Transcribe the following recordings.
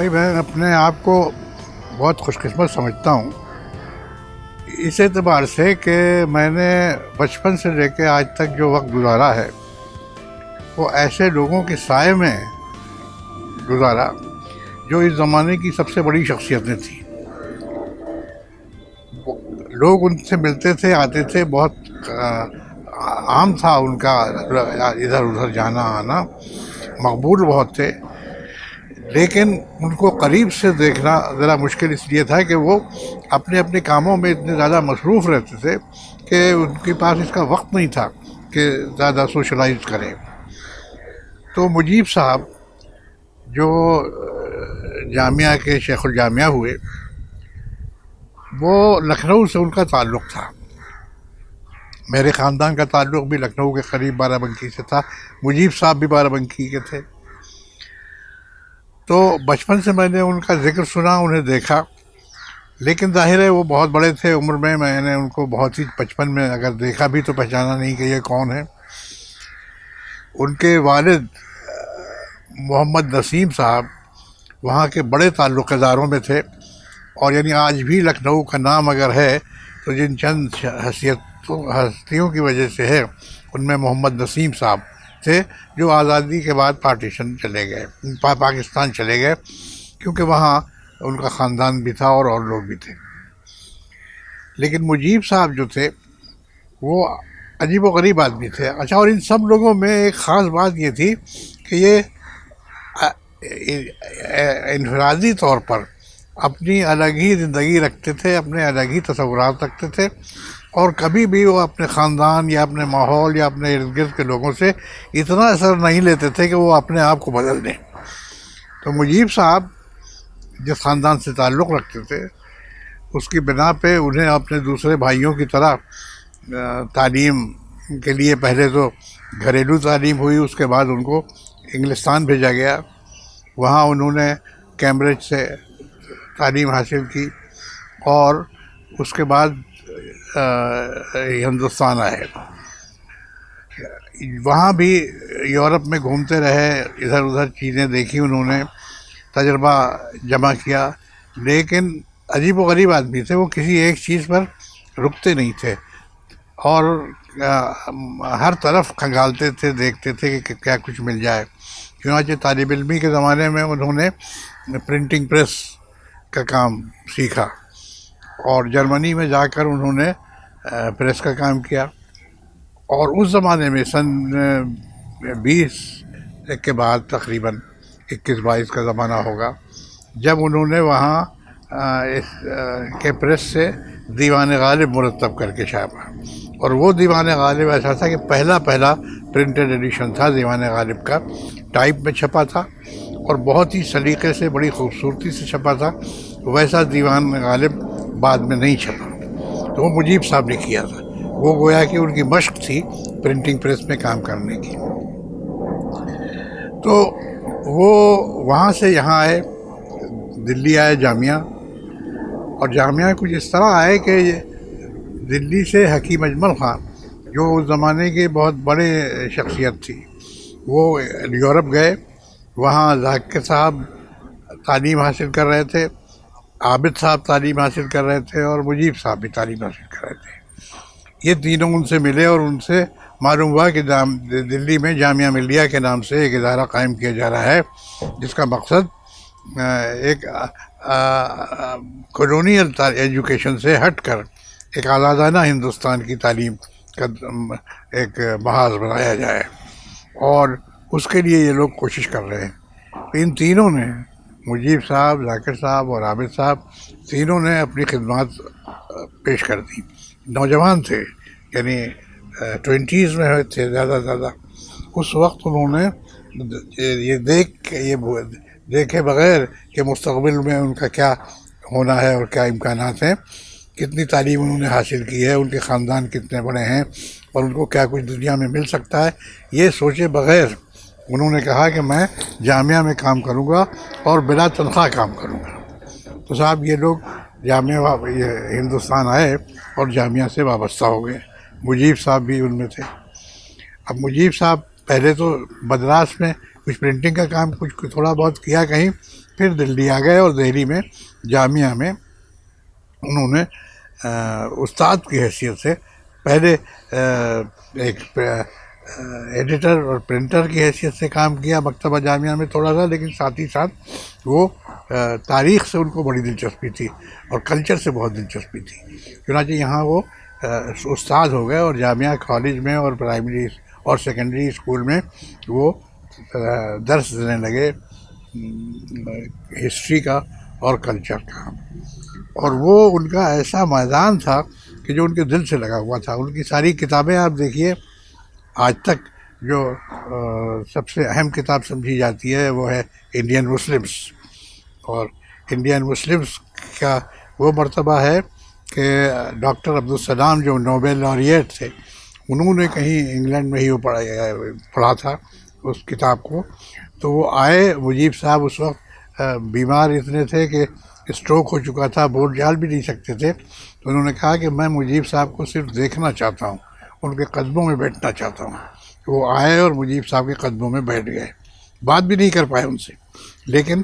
بھائی میں اپنے آپ کو بہت خوش قسمت سمجھتا ہوں اس اعتبار سے کہ میں نے بچپن سے لے کے آج تک جو وقت گزارا ہے وہ ایسے لوگوں کے سائے میں گزارا جو اس زمانے کی سب سے بڑی شخصیتیں تھیں۔ لوگ ان سے ملتے تھے، آتے تھے، بہت عام تھا ان کا ادھر ادھر جانا آنا، مقبول بہت تھے، لیکن ان کو قریب سے دیکھنا ذرا مشکل اس لیے تھا کہ وہ اپنے اپنے کاموں میں اتنے زیادہ مصروف رہتے تھے کہ ان کے پاس اس کا وقت نہیں تھا کہ زیادہ سوشلائز کریں۔ تو مجیب صاحب جو جامعہ کے شیخ الجامعہ ہوئے، وہ لکھنؤ سے ان کا تعلق تھا۔ میرے خاندان کا تعلق بھی لکھنؤ کے قریب بارہ بنکی سے تھا، مجیب صاحب بھی بارہ بنکی کے تھے۔ تو بچپن سے میں نے ان کا ذکر سنا، انہیں دیکھا، لیکن ظاہر ہے وہ بہت بڑے تھے عمر میں نے ان کو بہت ہی بچپن میں اگر دیکھا بھی تو پہچانا نہیں کہ یہ کون ہے۔ ان کے والد محمد نسیم صاحب وہاں کے بڑے تعلق داروں میں تھے، اور یعنی آج بھی لکھنؤ کا نام اگر ہے تو جن چند ہستیوں کی وجہ سے ہے، ان میں محمد نسیم صاحب تھے جو آزادی کے بعد پارٹیشن چلے گئے، پاکستان چلے گئے، کیونکہ وہاں ان کا خاندان بھی تھا اور لوگ بھی تھے۔ لیکن مجیب صاحب جو تھے وہ عجیب و غریب آدمی تھے۔ اچھا، اور ان سب لوگوں میں ایک خاص بات یہ تھی کہ یہ انفرادی طور پر اپنی الگ ہی زندگی رکھتے تھے، اپنے الگ ہی تصورات رکھتے تھے، اور کبھی بھی وہ اپنے خاندان یا اپنے ماحول یا اپنے ارد گرد کے لوگوں سے اتنا اثر نہیں لیتے تھے کہ وہ اپنے آپ کو بدل دیں۔ تو مجیب صاحب جس خاندان سے تعلق رکھتے تھے اس کی بنا پہ انہیں اپنے دوسرے بھائیوں کی طرح تعلیم کے لیے پہلے تو گھریلو تعلیم ہوئی، اس کے بعد ان کو انگلستان بھیجا گیا، وہاں انہوں نے کیمبرج سے تعلیم حاصل کی، اور اس کے بعد ہندوستان آئے۔ وہاں بھی یورپ میں گھومتے رہے، ادھر ادھر چیزیں دیکھی انہوں نے، تجربہ جمع کیا، لیکن عجیب و غریب آدمی تھے، وہ کسی ایک چیز پر رکتے نہیں تھے اور ہر طرف کھنگالتے تھے، دیکھتے تھے کہ کیا کچھ مل جائے۔ چنانچہ طالب علمی کے زمانے میں انہوں نے پرنٹنگ پریس کا کام سیکھا، اور جرمنی میں جا کر انہوں نے پریس کا کام کیا، اور اس زمانے میں سن 20 کے بعد تقریباً 21-22 کا زمانہ ہوگا، جب انہوں نے وہاں اس کے پریس سے دیوان غالب مرتب کر کے چھاپا، اور وہ دیوان غالب ایسا تھا کہ پہلا پرنٹڈ ایڈیشن تھا دیوان غالب کا، ٹائپ میں چھپا تھا اور بہت ہی سلیقے سے، بڑی خوبصورتی سے چھپا تھا۔ ویسا دیوان غالب بعد میں نہیں چھپا، تو وہ مجیب صاحب نے کیا تھا، وہ گویا کہ ان کی مشق تھی پرنٹنگ پریس میں کام کرنے کی۔ تو وہ وہاں سے یہاں آئے، دلی آئے جامعہ، اور جامعہ کچھ اس طرح آئے کہ دلی سے حکیم اجمل خان جو اس زمانے کے بہت بڑے شخصیت تھی، وہ یورپ گئے، وہاں ذاکر صاحب تعلیم حاصل کر رہے تھے، عابد صاحب تعلیم حاصل کر رہے تھے، اور مجیب صاحب بھی تعلیم حاصل کر رہے تھے۔ یہ تینوں ان سے ملے اور ان سے معلوم ہوا کہ دلی میں جامعہ ملیہ کے نام سے ایک ادارہ قائم کیا جا رہا ہے، جس کا مقصد ایک کالونیل ایجوکیشن سے ہٹ کر ایک آزادانہ ہندوستان کی تعلیم کا ایک محاذ بنایا جائے، اور اس کے لیے یہ لوگ کوشش کر رہے ہیں۔ ان تینوں نے، مجیب صاحب، ذاکر صاحب اور عابد صاحب، تینوں نے اپنی خدمات پیش کر دی۔ نوجوان تھے، یعنی 20s میں تھے زیادہ۔ اس وقت انہوں نے یہ دیکھے بغیر کہ مستقبل میں ان کا کیا ہونا ہے اور کیا امکانات ہیں، کتنی تعلیم انہوں نے حاصل کی ہے، ان کے خاندان کتنے بڑے ہیں، اور ان کو کیا کچھ دنیا میں مل سکتا ہے، یہ سوچے بغیر انہوں نے کہا کہ میں جامعہ میں کام کروں گا اور بلا تنخواہ کام کروں گا۔ تو صاحب یہ لوگ جامعہ ہندوستان آئے اور جامعہ سے وابستہ ہو گئے، مجیب صاحب بھی ان میں تھے۔ اب مجیب صاحب پہلے تو مدراس میں کچھ پرنٹنگ کا کام کچھ تھوڑا بہت کیا کہیں، پھر دلی آ گئے اور دہلی میں جامعہ میں انہوں نے استاد کی حیثیت سے پہلے ایک ایڈیٹر اور پرنٹر کی حیثیت سے کام کیا مکتبہ جامعہ میں تھوڑا سا، لیکن ساتھ ہی ساتھ وہ تاریخ سے ان کو بڑی دلچسپی تھی اور کلچر سے بہت دلچسپی تھی، چنانچہ یہاں وہ استاد ہو گئے اور جامعہ کالج میں اور پرائمری اور سیکنڈری اسکول میں وہ درس دینے لگے ہسٹری کا اور کلچر کا، اور وہ ان کا ایسا میدان تھا کہ جو ان کے دل سے لگا ہوا تھا۔ ان کی ساری کتابیں آپ دیکھیے، آج تک جو سب سے اہم کتاب سمجھی جاتی ہے وہ ہے انڈین مسلمس، اور انڈین مسلمس کا وہ مرتبہ ہے کہ ڈاکٹر عبدالسلام جو نوبل لاریٹ تھے، انہوں نے کہیں انگلینڈ میں ہی وہ پڑھا تھا اس کتاب کو، تو وہ آئے، مجیب صاحب اس وقت بیمار اتنے تھے کہ اسٹروک ہو چکا تھا، بول چال بھی نہیں سکتے تھے، تو انہوں نے کہا کہ میں مجیب صاحب کو صرف دیکھنا چاہتا ہوں، ان کے قدموں میں بیٹھنا چاہتا ہوں۔ وہ آئے اور مجیب صاحب کے قدموں میں بیٹھ گئے، بات بھی نہیں کر پائے ان سے، لیکن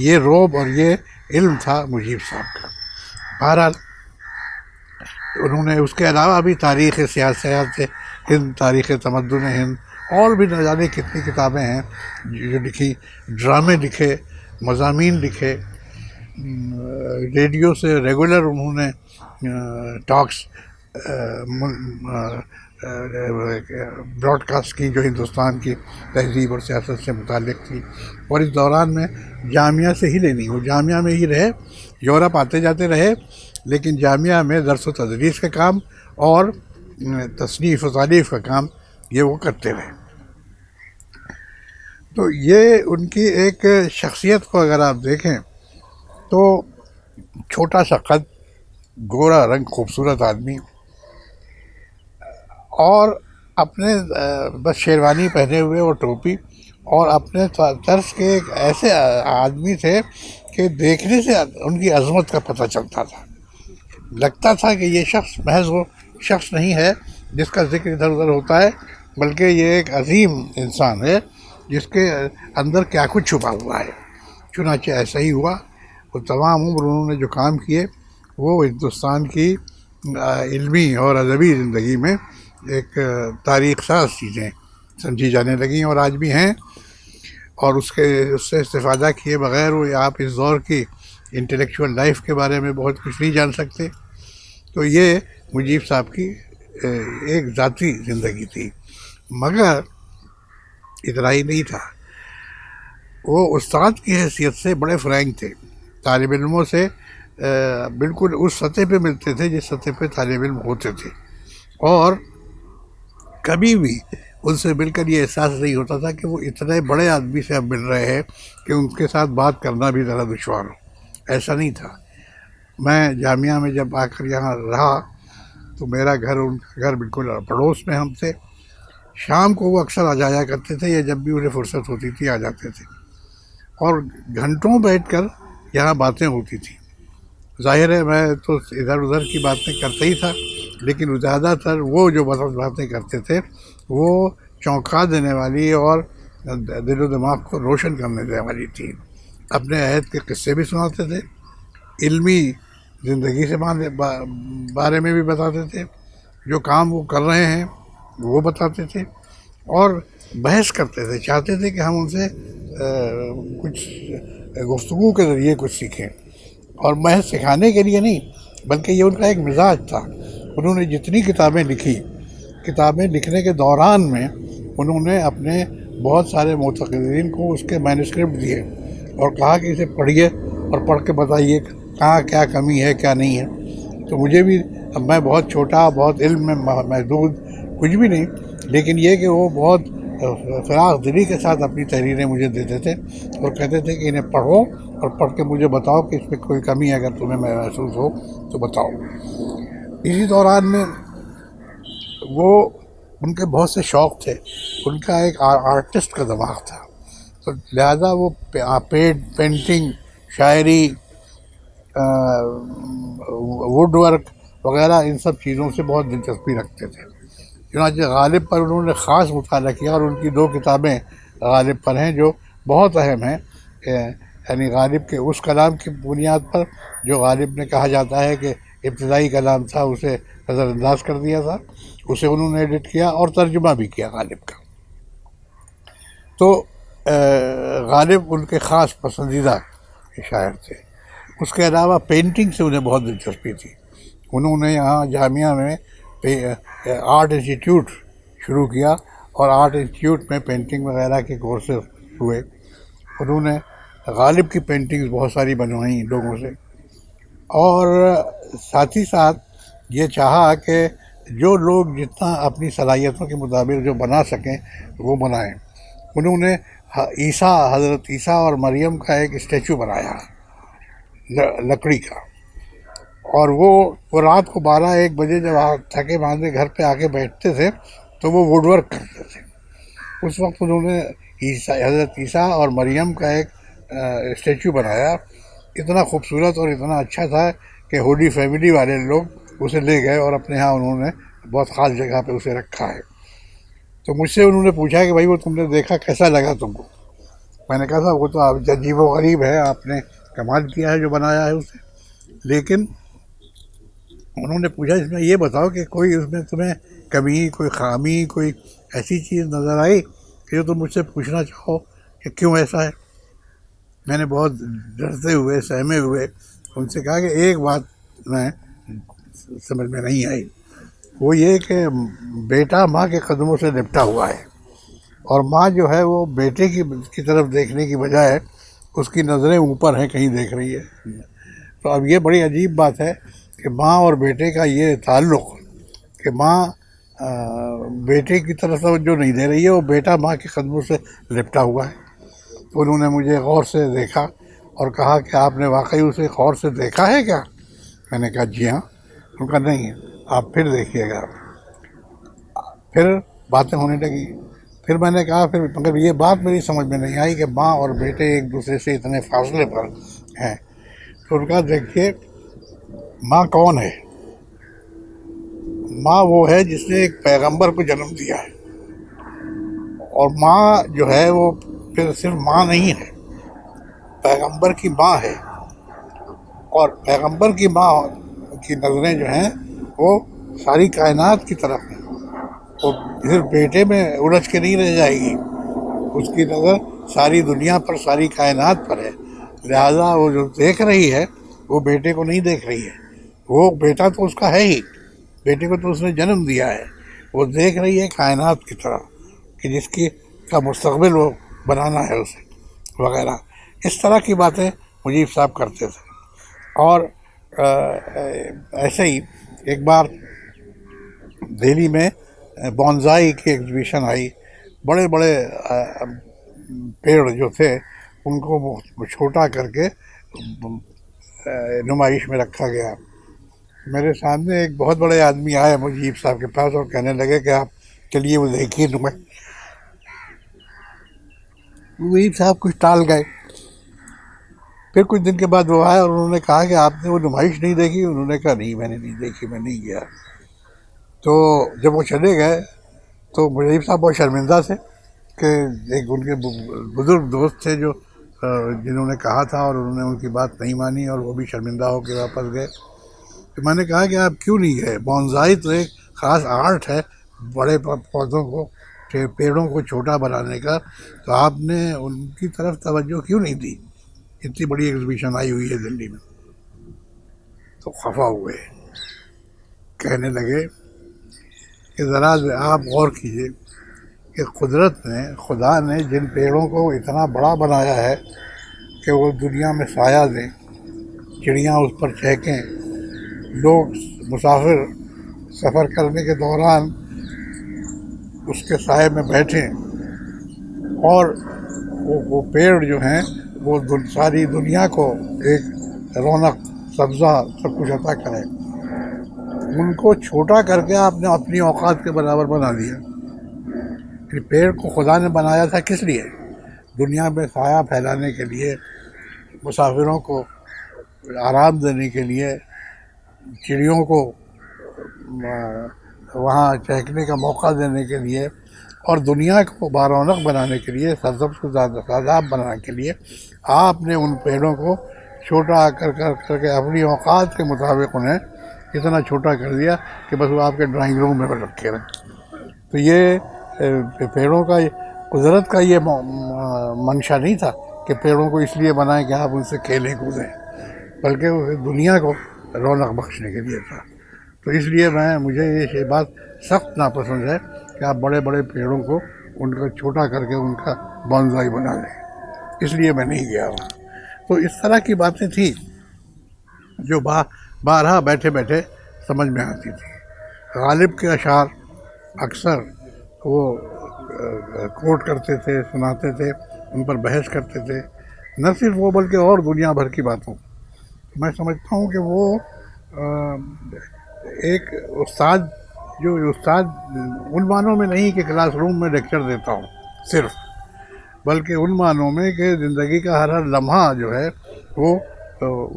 یہ رعب اور یہ علم تھا مجیب صاحب کا۔ بہرحال انہوں نے اس کے علاوہ بھی تاریخ سیاست ہند، تاریخ تمدن ہند، اور بھی نہ جانے کتنی کتابیں ہیں جو لکھی، ڈرامے لکھے، مضامین لکھے، ریڈیو سے ریگولر انہوں نے ٹاکس براڈ کاسٹ کی جو ہندوستان کی تہذیب اور سیاست سے متعلق تھی، اور اس دوران میں جامعہ سے ہی لینی، وہ جامعہ میں ہی رہے، یورپ آتے جاتے رہے، لیکن جامعہ میں درس و تدریس کا کام اور تصنیف و تالیف کا کام یہ وہ کرتے رہے۔ تو یہ ان کی ایک شخصیت کو اگر آپ دیکھیں تو چھوٹا سا قد، گورا رنگ، خوبصورت آدمی، اور اپنے بس شیروانی پہنے ہوئے اور ٹوپی، اور اپنے طرز کے ایک ایسے آدمی تھے کہ دیکھنے سے ان کی عظمت کا پتہ چلتا تھا، لگتا تھا کہ یہ شخص محض وہ شخص نہیں ہے جس کا ذکر ادھر ادھر ہوتا ہے، بلکہ یہ ایک عظیم انسان ہے جس کے اندر کیا کچھ چھپا ہوا ہے۔ چنانچہ ایسا ہی ہوا، وہ تمام عمر انہوں نے جو کام کیے وہ ہندوستان کی علمی اور ادبی زندگی میں ایک تاریخ ساز چیزیں سمجھی جانے لگیں، اور آج بھی ہیں، اور اس سے استفادہ کیے بغیر وہ آپ اس دور کی انٹلیکچوئل لائف کے بارے میں بہت کچھ نہیں جان سکتے۔ تو یہ مجیب صاحب کی ایک ذاتی زندگی تھی، مگر اتنا ہی نہیں تھا، وہ استاد کی حیثیت سے بڑے فرینک تھے، طالب علموں سے بالکل اس سطح پہ ملتے تھے جس سطح پہ طالب علم ہوتے تھے، اور کبھی بھی ان سے مل کر یہ احساس نہیں ہوتا تھا کہ وہ اتنے بڑے آدمی سے اب مل رہے ہیں کہ ان کے ساتھ بات کرنا بھی ذرا دشوار ہو، ایسا نہیں تھا۔ میں جامعہ میں جب آ کر یہاں رہا تو میرا گھر ان کا گھر بالکل پڑوس میں ہم تھے، شام کو وہ اکثر آ جایا کرتے تھے، یا جب بھی انہیں فرصت ہوتی تھی آ جاتے تھے، اور گھنٹوں بیٹھ کر یہاں باتیں ہوتی تھیں۔ ظاہر ہے میں تو ادھر ادھر کی باتیں کرتا ہی تھا، لیکن زیادہ تر وہ جو باتیں کرتے تھے وہ چونکا دینے والی اور دل و دماغ کو روشن کرنے دینے والی تھی۔ اپنے عہد کے قصے بھی سناتے تھے، علمی زندگی سے بارے میں بھی بتاتے تھے، جو کام وہ کر رہے ہیں وہ بتاتے تھے، اور بحث کرتے تھے، چاہتے تھے کہ ہم ان سے کچھ گفتگو کے ذریعے کچھ سیکھیں، اور محض سکھانے کے لیے نہیں بلکہ یہ ان کا ایک مزاج تھا۔ انہوں نے جتنی کتابیں لکھی، کتابیں لکھنے کے دوران میں انہوں نے اپنے بہت سارے متقدین کو اس کے مینوسکرپٹ دیے اور کہا کہ اسے پڑھیے اور پڑھ کے بتائیے کہاں کیا کمی ہے کیا نہیں ہے۔ تو مجھے بھی، اب میں بہت چھوٹا، بہت علم میں محدود کچھ بھی نہیں، لیکن یہ کہ وہ بہت فراغ دلی کے ساتھ اپنی تحریریں مجھے دیتے تھے اور کہتے تھے کہ انہیں پڑھو اور پڑھ کے مجھے بتاؤ کہ اس میں کوئی کمی ہے، اگر تمہیں محسوس ہو تو بتاؤ۔ اسی دوران میں وہ، ان کے بہت سے شوق تھے، ان کا ایک آرٹسٹ کا دماغ تھا، تو لہذا وہ پینٹنگ، شاعری، ووڈ ورک وغیرہ ان سب چیزوں سے بہت دلچسپی رکھتے تھے۔ چنانچہ غالب پر انہوں نے خاص مطالعہ کیا، اور ان کی 2 کتابیں غالب پر ہیں جو بہت اہم ہیں، یعنی غالب کے اس کلام کی بنیاد پر جو غالب نے کہا جاتا ہے کہ ابتدائی کلام تھا اسے نظر انداز کر دیا تھا، اسے انہوں نے ایڈٹ کیا اور ترجمہ بھی کیا غالب کا. تو غالب ان کے خاص پسندیدہ شاعر تھے. اس کے علاوہ پینٹنگ سے انہیں بہت دلچسپی تھی. انہوں نے یہاں جامعہ میں آرٹ انسٹیٹیوٹ شروع کیا اور آرٹ انسٹیٹیوٹ میں پینٹنگ وغیرہ کے کورسز ہوئے. انہوں نے غالب کی پینٹنگز بہت ساری بنوائیں لوگوں سے، اور ساتھ ہی ساتھ یہ چاہا کہ جو لوگ جتنا اپنی صلاحیتوں کے مطابق جو بنا سکیں وہ بنائیں. انہوں نے حضرت عیسیٰ اور مریم کا ایک اسٹیچو بنایا لکڑی کا، اور وہ رات کو 12-1 بجے جب تھکے باندھے گھر پہ آ کے بیٹھتے تھے تو وہ ووڈ ورک کرتے تھے. اس وقت انہوں نے حضرت عیسیٰ اور مریم کا ایک اسٹیچو بنایا. اتنا خوبصورت اور اتنا اچھا تھا کہ ہوڈی فیملی والے لوگ اسے لے گئے اور اپنے ہاں انہوں نے بہت خاص جگہ پہ اسے رکھا ہے. تو مجھ سے انہوں نے پوچھا کہ بھائی وہ تم نے دیکھا کیسا لگا تم کو؟ میں نے کہا تھا وہ تو عجیب و غریب ہے، آپ نے کمال کیا ہے جو بنایا ہے اسے. لیکن انہوں نے پوچھا اس میں یہ بتاؤ کہ کوئی اس میں تمہیں کمی، کوئی خامی، کوئی ایسی چیز نظر آئی کہ جو تم مجھ سے پوچھنا چاہو کہ کیوں ایسا ہے؟ میں نے بہت ڈرتے ہوئے سہمے ہوئے ان سے کہا کہ ایک بات میں سمجھ میں نہیں آئی، وہ یہ کہ بیٹا ماں کے قدموں سے لپٹا ہوا ہے، اور ماں جو ہے وہ بیٹے کی طرف دیکھنے کی بجائے اس کی نظریں اوپر ہیں، کہیں دیکھ رہی ہے. تو اب یہ بڑی عجیب بات ہے کہ ماں اور بیٹے کا یہ تعلق کہ ماں بیٹے کی طرف توجہ نہیں دے رہی ہے، وہ بیٹا ماں کے قدموں سے لپٹا ہوا ہے. تو انہوں نے مجھے غور سے دیکھا اور کہا کہ آپ نے واقعی اسے غور سے دیکھا ہے کیا؟ میں نے کہا جی ہاں. انہوں نے کہا نہیں، آپ پھر دیکھیے گا. پھر باتیں ہونے لگی. پھر میں نے کہا مگر یہ بات میری سمجھ میں نہیں آئی کہ ماں اور بیٹے ایک دوسرے سے اتنے فاصلے پر ہیں. تو ان کا دیکھیے ماں کون ہے؟ ماں وہ ہے جس نے ایک پیغمبر کو جنم دیا ہے، اور ماں جو ہے وہ پھر صرف ماں نہیں ہے، پیغمبر کی ماں ہے. اور پیغمبر کی ماں کی نظریں جو ہیں وہ ساری کائنات کی طرف ہیں. وہ پھر بیٹے میں الجھ کے نہیں رہ جائے گی، اس کی نظر ساری دنیا پر، ساری کائنات پر ہے. لہذا وہ جو دیکھ رہی ہے وہ بیٹے کو نہیں دیکھ رہی ہے، وہ بیٹا تو اس کا ہے ہی، بیٹے کو تو اس نے جنم دیا ہے. وہ دیکھ رہی ہے کائنات کی طرف کہ جس کا مستقبل وہ بنانا ہے اسے وغیرہ. اس طرح کی باتیں مجیب صاحب کرتے تھے. اور ایسے ہی ایک بار دہلی میں بونزائی کی ایگزیبیشن آئی. بڑے بڑے پیڑ جو تھے ان کو چھوٹا کر کے نمائش میں رکھا گیا. میرے سامنے ایک بہت بڑے آدمی آئے مجیب صاحب کے پاس اور کہنے لگے کہ آپ چلیے وہ دیکھیے نمائش. مجیب صاحب کچھ ٹال گئے. پھر کچھ دن کے بعد وہ آئے اور انہوں نے کہا کہ آپ نے وہ نمائش نہیں دیکھی؟ انہوں نے کہا نہیں میں نے نہیں دیکھی، میں نہیں گیا. تو جب وہ چلے گئے تو مجیب صاحب بہت شرمندہ تھے کہ ایک ان کے بزرگ دوست تھے جو جنہوں نے کہا تھا اور انہوں نے ان کی بات نہیں مانی اور وہ بھی شرمندہ ہو کے واپس گئے. تو میں نے کہا کہ آپ کیوں نہیں گئے؟ بونزائی تو ایک خاص آرٹ ہے بڑے پودوں کو، پیڑوں کو چھوٹا بنانے کا، تو آپ نے ان کی طرف توجہ کیوں نہیں دی؟ اتنی بڑی ایگزیبیشن آئی ہوئی ہے دلی میں. تو خفا ہوئے، کہنے لگے کہ ذرا آپ غور کیجئے کہ قدرت نے، خدا نے جن پیڑوں کو اتنا بڑا بنایا ہے کہ وہ دنیا میں سایہ دیں، چڑیاں اس پر چہکیں، لوگ مسافر سفر کرنے کے دوران اس کے سائے میں بیٹھیں، اور وہ پیڑ جو ہیں وہ ساری دنیا کو ایک رونق، سبزہ، سب کچھ عطا کریں، ان کو چھوٹا کر کے آپ نے اپنی اوقات کے برابر بنا دیا. کہ پیڑ کو خدا نے بنایا تھا کس لیے؟ دنیا میں سایہ پھیلانے کے لیے، مسافروں کو آرام دینے کے لیے، چڑیوں کو وہاں چہکنے کا موقع دینے کے لیے، اور دنیا کو بارونق بنانے کے لیے، سرسبز کو شاداب بنانے کے لیے آپ نے ان پیڑوں کو چھوٹا کر کے اپنی اوقات کے مطابق انہیں اتنا چھوٹا کر دیا کہ بس وہ آپ کے ڈرائنگ روم میں رکھے رہیں۔ تو یہ پیڑوں کا، قدرت کا یہ منشا نہیں تھا کہ پیڑوں کو اس لیے بنائیں کہ آپ ان سے کھیلیں کودیں، بلکہ وہ دنیا کو رونق بخشنے کے لیے تھا۔ تو اس لیے مجھے یہ بات سخت ناپسند ہے کہ آپ بڑے بڑے پیڑوں کو ان کو چھوٹا کر کے ان کا بونزائی بنا لیں، اس لیے میں نہیں گیا وہاں۔ تو اس طرح کی باتیں تھیں جو بارہا بیٹھے بیٹھے سمجھ میں آتی تھی۔ غالب کے اشعار اکثر وہ کوٹ کرتے تھے، سناتے تھے، ان پر بحث کرتے تھے، نہ صرف وہ بلکہ اور دنیا بھر کی باتوں۔ میں سمجھتا ہوں کہ وہ ایک استاد، جو استاد ان معنوں میں نہیں کہ کلاس روم میں لیکچر دیتا ہوں صرف، بلکہ ان معنوں میں کہ زندگی کا ہر لمحہ جو ہے وہ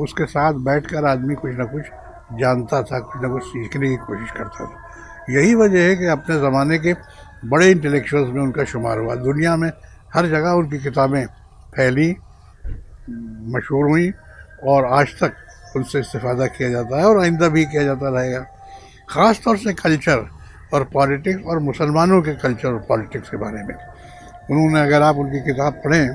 اس کے ساتھ بیٹھ کر آدمی کچھ نہ کچھ جانتا تھا، کچھ نہ کچھ سیکھنے کی کوشش کرتا تھا۔ یہی وجہ ہے کہ اپنے زمانے کے بڑے انٹلیکچوئلز میں ان کا شمار ہوا۔ دنیا میں ہر جگہ ان کی کتابیں پھیلی، مشہور ہوئیں، اور آج تک ان سے استفادہ کیا جاتا ہے اور آئندہ بھی کیا جاتا رہے گا۔ خاص طور سے کلچر اور پالیٹکس، اور مسلمانوں کے کلچر اور پالیٹکس کے بارے میں انہوں نے، اگر آپ ان کی کتاب پڑھیں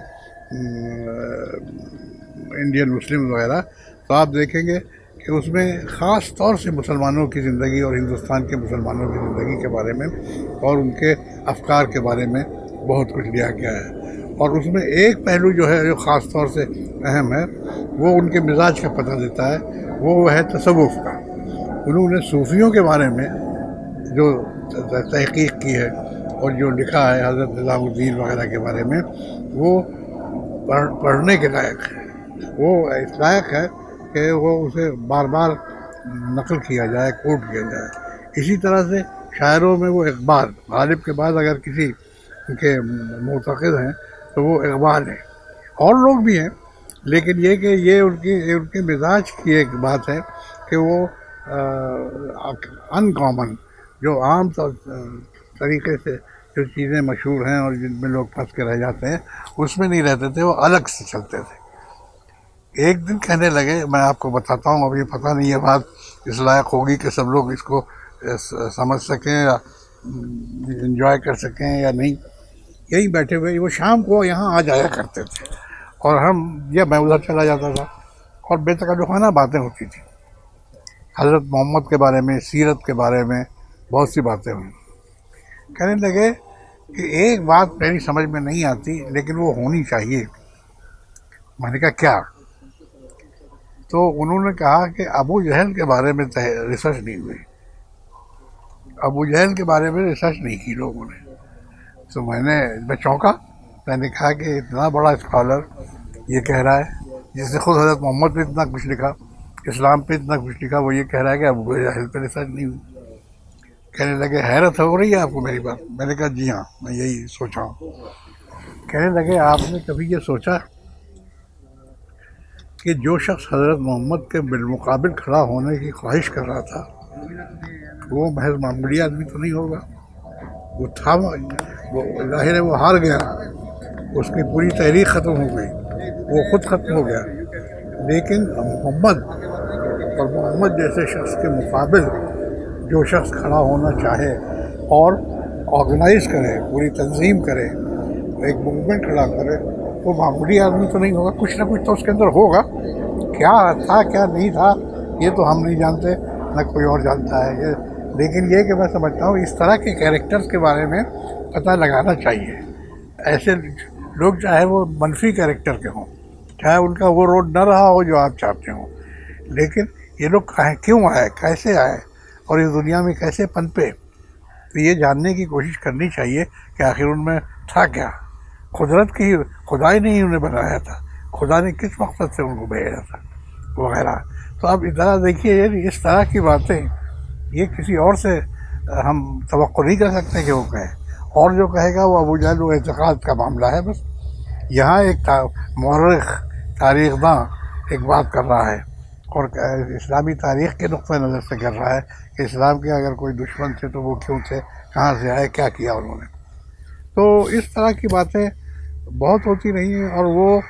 انڈین مسلم وغیرہ، تو آپ دیکھیں گے کہ اس میں خاص طور سے مسلمانوں کی زندگی اور ہندوستان کے مسلمانوں کی زندگی کے بارے میں اور ان کے افکار کے بارے میں بہت کچھ لیا گیا ہے۔ اور اس میں ایک پہلو جو ہے جو خاص طور سے اہم ہے، وہ ان کے مزاج کا پتہ دیتا ہے، وہ ہے تصوف کا۔ انہوں نے صوفیوں کے بارے میں جو تحقیق کی ہے اور جو لکھا ہے حضرت نظام الدین وغیرہ کے بارے میں، وہ پڑھنے کے لائق ہے۔ وہ اس لائق ہے کہ وہ اسے بار بار نقل کیا جائے، کوٹ کیا جائے۔ اسی طرح سے شاعروں میں وہ اقبال، غالب کے بعد اگر کسی کے معتقد ہیں تو وہ اقبال ہیں، اور لوگ بھی ہیں، لیکن یہ کہ یہ ان کے مزاج کی ایک بات ہے کہ وہ ان کامن، جو عام طریقے سے جو چیزیں مشہور ہیں اور جن میں لوگ پھنس کے رہ جاتے ہیں، اس میں نہیں رہتے تھے، وہ الگ سے چلتے تھے۔ ایک دن کہنے لگے، میں آپ کو بتاتا ہوں، اب یہ پتہ نہیں یہ بات اس لائق ہوگی کہ سب لوگ اس کو سمجھ سکیں یا انجوائے کر سکیں یا نہیں۔ یہیں بیٹھے ہوئے، وہ شام کو یہاں آ جایا کرتے تھے، اور میں ادھر چلا جاتا تھا، اور بے تکلفانہ باتیں ہوتی تھیں حضرت محمد کے بارے میں، سیرت کے بارے میں بہت سی باتیں ہوئیں۔ کہنے لگے کہ ایک بات میری سمجھ میں نہیں آتی لیکن وہ ہونی چاہیے۔ میں نے کہا کیا؟ تو انہوں نے کہا کہ ابو جہل کے بارے میں ریسرچ نہیں ہوئی، ابو جہل کے بارے میں ریسرچ نہیں کی لوگوں نے۔ تو میں چونکا، میں نے کہا کہ اتنا بڑا اسکالر یہ کہہ رہا ہے، جس نے خود حضرت محمد پہ اتنا کچھ لکھا، اسلام پہ اتنا کچھ لکھا، وہ یہ کہہ رہا ہے کہ ابو جہل پہ ریسرچ نہیں ہوئی۔ کہنے لگے حیرت ہو رہی ہے آپ کو میری بات؟ میں نے کہا جی ہاں، میں یہی سوچا ہوں۔ کہنے لگے آپ نے کبھی یہ سوچا کہ جو شخص حضرت محمد کے بالمقابل کھڑا ہونے کی خواہش کر رہا تھا، وہ محض معمولی آدمی تو نہیں ہوگا؟ وہ تھا، وہ ظاہر ہے وہ ہار گیا، اس کی پوری تحریک ختم ہو گئی، وہ خود ختم ہو گیا، لیکن محمد جیسے شخص کے مقابل جو شخص کھڑا ہونا چاہے اور آرگنائز کرے، پوری تنظیم کرے، ایک موومنٹ کھڑا کرے، وہ معمولی آدمی تو نہیں ہوگا، کچھ نہ کچھ تو اس کے اندر ہوگا۔ کیا تھا کیا نہیں تھا یہ تو ہم نہیں جانتے، نہ کوئی اور جانتا ہے، لیکن یہ کہ میں سمجھتا ہوں اس طرح کے کیریکٹرز کے بارے میں پتہ لگانا چاہیے۔ ایسے لوگ چاہے وہ منفی کیریکٹر کے ہوں، چاہے ان کا وہ روڈ نہ رہا ہو جو آپ چاہتے ہوں، لیکن یہ لوگ کیوں آئے، کیسے آئے، اور اس دنیا میں کیسے پنپے، تو یہ جاننے کی کوشش کرنی چاہیے کہ آخر ان میں تھا کیا۔ قدرت کی، خدائی نے ہی انہیں بنایا تھا، خدا نے کس مقصد سے ان کو بھیجا تھا وغیرہ۔ تو اب ادھر دیکھیے، اس طرح کی باتیں یہ کسی اور سے ہم توقع نہیں کر سکتے کہ وہ کہے، اور جو کہے گا وہ ابو جہل و اعتقاد کا معاملہ ہے بس۔ یہاں ایک مورخ، تاریخ داں ایک بات کر رہا ہے، اور اسلامی تاریخ کے نقطۂ نظر سے کر رہا ہے کہ اسلام کے اگر کوئی دشمن تھے تو وہ کیوں تھے، کہاں سے آئے، کیا کیا انہوں نے۔ تو اس طرح کی باتیں بہت ہوتی رہی ہیں. اور وہ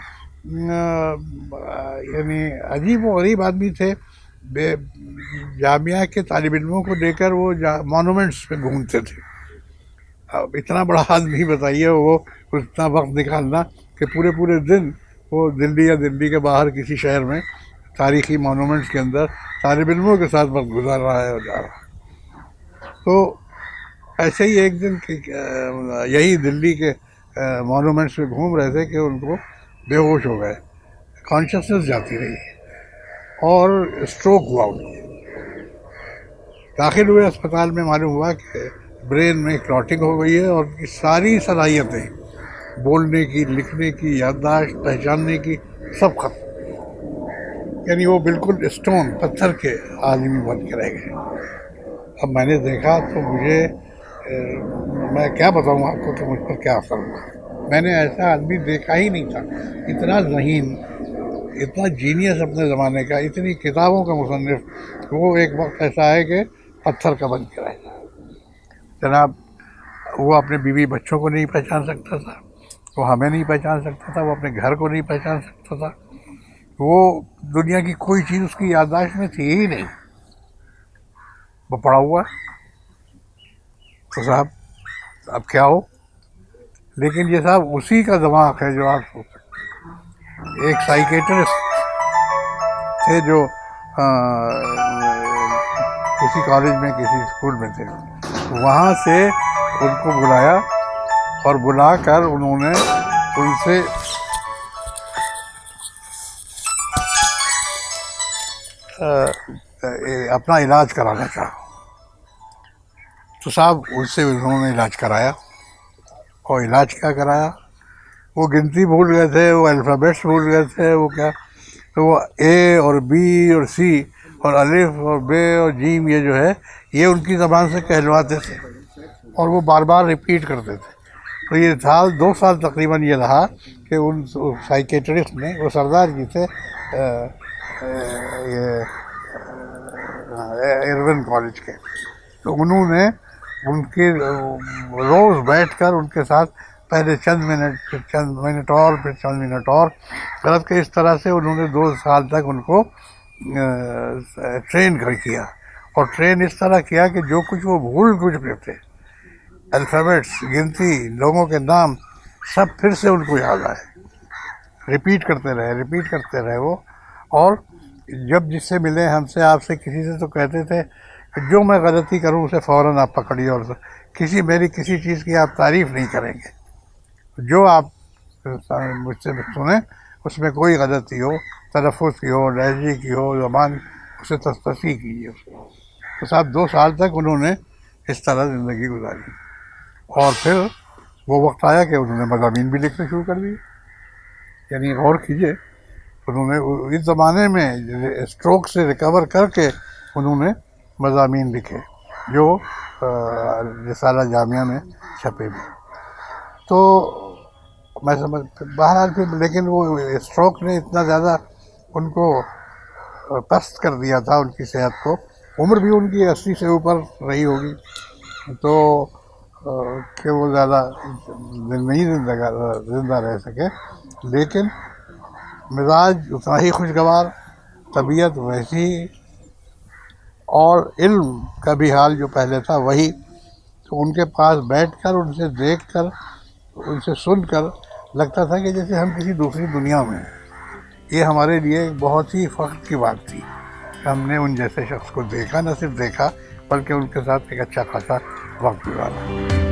یعنی عجیب و غریب آدمی تھے. جامعہ کے طالب علموں کو لے کر وہ مانومنٹس پہ گھومتے تھے. اب اتنا بڑا آدمی بتائیے وہ اتنا وقت نکالنا کہ پورے دن وہ دلی یا دلی کے باہر کسی شہر میں تاریخی مانومنٹس کے اندر طالب علموں کے ساتھ وقت گزار رہا ہے اور جا رہا ہے. تو ایسے ہی ایک دن یہی دلی کے مانومنٹس پہ گھوم رہے تھے کہ ان کو بے ہوش ہو گئے, کانشیسنیس جاتی رہی اور اسٹروک ہوا ان کو. داخل ہوئے اسپتال میں, معلوم ہوا کہ برین میں کلاٹنگ ہو گئی ہے اور ان کی ساری صلاحیتیں بولنے کی, لکھنے کی, یادداشت, پہچاننے کی سب ختم. یعنی وہ بالکل اسٹون, پتھر کے آدمی بن کے رہ گئے. اب میں نے دیکھا تو میں کیا بتاؤں آپ کو کہ مجھ پر کیا اثر ہوا. میں نے ایسا آدمی دیکھا ہی نہیں تھا, اتنا ذہین, اتنا جینیس اپنے زمانے کا, اتنی کتابوں کا مصنف. وہ ایک وقت ایسا ہے کہ پتھر کا بن کے رہ گیا. جناب وہ اپنے بیوی بچوں کو نہیں پہچان سکتا تھا, وہ ہمیں نہیں پہچان سکتا تھا, وہ اپنے گھر کو نہیں پہچان سکتا تھا. وہ دنیا کی کوئی چیز اس کی یادداشت میں تھی ہی نہیں. وہ پڑا ہوا تو صاحب اب کیا ہو. لیکن یہ صاحب اسی کا دماغ ہے جو آپ سوچ سکتے. ایک سائیکیٹرسٹ تھے جو کسی کالج میں, کسی اسکول میں تھے. وہاں سے ان کو بلایا اور بلا کر انہوں نے ان سے اپنا علاج کرانا چاہا. تو صاحب ان سے انہوں نے علاج کرایا. اور علاج کیا کرایا, وہ گنتی بھول گئے تھے, وہ الفابیٹس بھول گئے تھے, وہ کیا, تو وہ اے اور بی اور سی اور الف اور بے اور جیم یہ جو ہے یہ ان کی زبان سے کہلواتے تھے اور وہ بار بار ریپیٹ کرتے تھے. تو یہ 2 سال تقریباً یہ رہا کہ ان سائیکیٹرسٹ نے, وہ سردار جی تھے یہ ایرون کالج کے, تو انہوں نے ان کے روز بیٹھ کر ان کے ساتھ پہلے چند منٹ, پھر چند منٹ اور, پھر چند منٹ اور غلط کہ اس طرح سے انہوں نے 2 سال تک ان کو ٹرین کیا. اور ٹرین اس طرح کیا کہ جو کچھ وہ بھول کچھ رہے تھے, الفابیٹس, گنتی, لوگوں کے نام, سب پھر سے ان کو یاد آئے. ریپیٹ کرتے رہے وہ. اور جب جس سے ملے, ہم سے, آپ سے, کسی سے, تو کہتے تھے کہ جو میں غلطی کروں اسے فوراً آپ پکڑیے اور میری کسی چیز کی آپ تعریف نہیں کریں گے. جو آپ مجھ سے سنیں اس میں کوئی غلطی ہو, تلفظ کی ہو, لہجے کی ہو, زبان, اسے تصحیح کیجیے. تو صاحب 2 سال تک انہوں نے اس طرح زندگی گزاری. اور پھر وہ وقت آیا کہ انہوں نے مضامین بھی لکھنے شروع کر دیے. یعنی غور کیجیے, انہوں نے اس زمانے میں اسٹروک سے ریکور کر کے انہوں نے مضامین لکھے جو رسالہ جامعہ میں چھپے بھی. تو میں بہرحال پھر, لیکن وہ اسٹروک نے اتنا زیادہ ان کو پست کر دیا تھا, ان کی صحت کو. عمر بھی ان کی 80 سے اوپر رہی ہوگی, تو کہ وہ زیادہ نہیں زندہ رہ سکے. لیکن مزاج اتنا ہی خوشگوار, طبیعت ویسی, اور علم کا بھی حال جو پہلے تھا وہی. تو ان کے پاس بیٹھ کر, ان سے دیکھ کر, ان سے سن کر لگتا تھا کہ جیسے ہم کسی دوسری دنیا میں ہیں. یہ ہمارے لیے ایک بہت ہی فخر کی بات تھی کہ ہم نے ان جیسے شخص کو دیکھا, نہ صرف دیکھا بلکہ ان کے ساتھ ایک اچھا خاصا وقت گزارا.